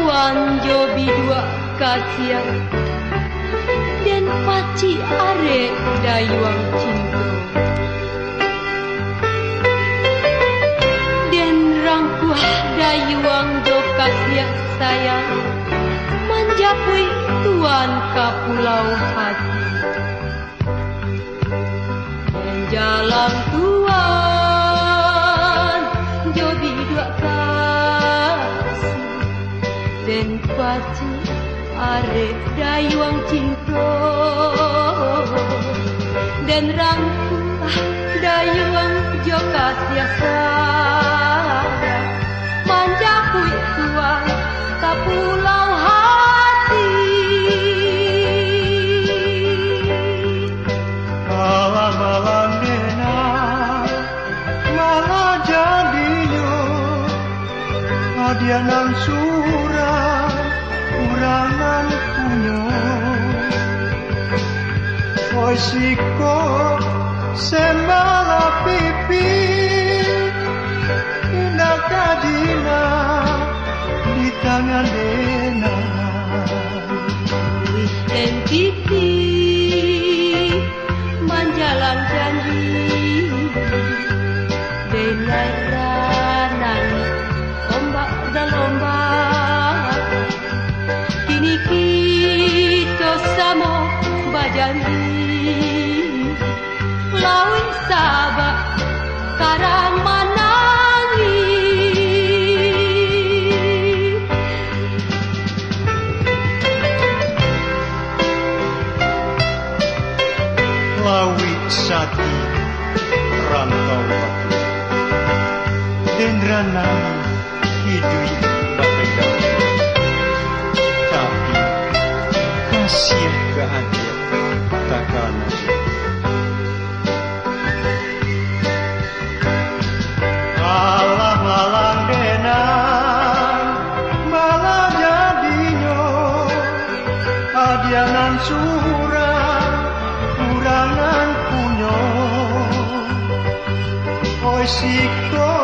tuan jobi dua kasia dan paci are dayuang cinta dan rangkuah dayuang do kasia sayang menjapui tuan ka pulau hati dan jalan tuan jobi dua kasih dan paci are dayuang cinta dan rangkuah dayuang jo kasia sayang manjapui tuan ka pulau hati malam-malam dena malah jadinya adianan surah kurangan punyo oi siko sembala pipi indah kadina di tangan dena dan pipi menjalan janji dengan ranan ombak dan ombak kini kita sama bajanji lawi sabak karang manangi lawi sati rantau batu dendrana hidui bapeda tapi kasih kehadir takkan malam-malam denang malah jadinya adianan surah kurangan punyo oi siko